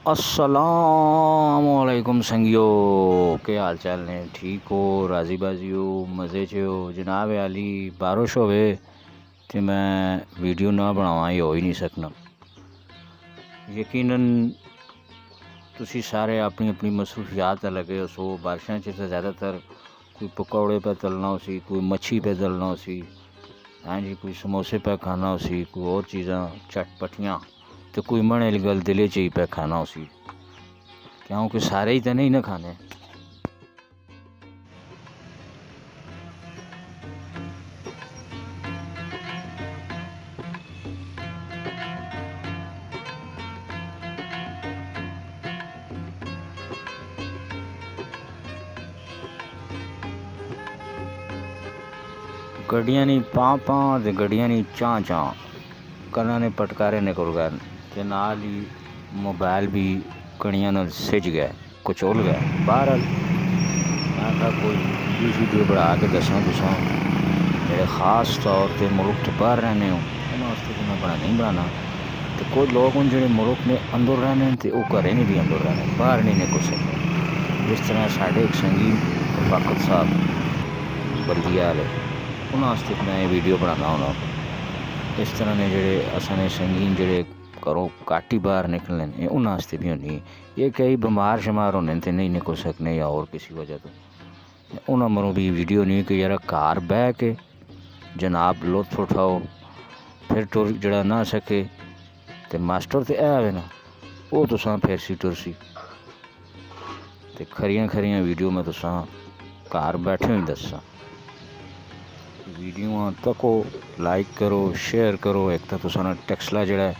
अस्सलामुअलैकुम संगियो, के हाल चाल ने? ठीक हो, राजी बाजी हो, मज़े च हो? जनाब आली बारिश होवे तो मैं वीडियो ना बनावा, ये हो ही नहीं सकना। यकीनन तुसी सारे अपनी अपनी मसरूफियात लगे हो सो। बारिशों च तो ज़्यादातर कोई पकौड़े पे तलना हो सी, कोई मच्छी पे तलना हो सी, हाँ जी, कोई समोसे पे खाना हो सी, कोई और चीज़ा चटपटियाँ, तो कोई मने गल दिले च ही पे खाना हो सी, क्योंकि सारे ही तो नहीं ना खाने। गड्डियां नहीं पाँ पाँ ते गड्डियां नहीं चाँ चाँ, कन्ना ने पटकारे निकल गए ते नाल ही मोबाइल भी कड़ियां नाल सिज गया, कुचल गया। बहरहाल मैं कहा कोई वीडियो बना के दसा तुसा मेरे ख़ास तौर पर मुल्क तो बाहर रहने हो, उन्होंने तो मैं बना नहीं बनाना। तो कोई लोग हूँ जो मुल्क में अंदर रहने तो वह घरें नहीं भी अंदर रहने, बाहर नहीं निकल सकते। जिस तरह साढ़े एक संगी रफाकत साहब बल्दिया वाले, उन्होंने मैं ये वीडियो बनाना होना। इस तरह ने जोड़े असने संगीन जोड़े घरों घट ही बाहर निकलने, उन्होंने भी होनी। ये कई बीमार शमार होने तो नहीं निकल सकने या और किसी वजह तो उन्होंने मरों भी वीडियो नहीं कि यार घर बह के जनाब लुत्फ उठाओ, फिर टुर जड़ा ना सके तो मास्टर तो है ना, वो तुसा फिर सी टुरसी तो खरियां खरियां वीडियो में तुसा घर बैठे ही दसा। वीडियो तको लाइक करो, शेयर करो। एक तो तुसा टेक्सला जड़ा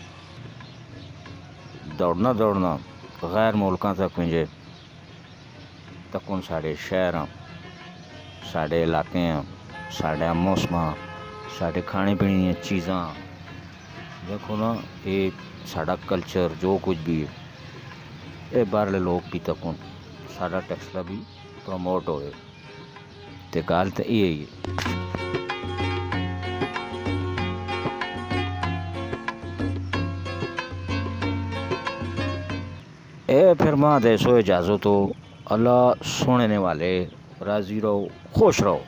दौड़ना गैर मुल्कों तक मुझे तक साढ़े शहर, साढ़े इलाके, साढ़े मौसम, साढ़े खाने पीने दी चीज़ां, देखो ना, ये साड़ा कल्चर जो कुछ भी है, ये बाहरले लोग भी तक साड़ा टेक्सला भी प्रमोट होए। तो गल तो यही है। ए फिर माँ देसो इजाज़त हो। अल्लाह सुनने वाले राज़ी रहो, खुश रहो।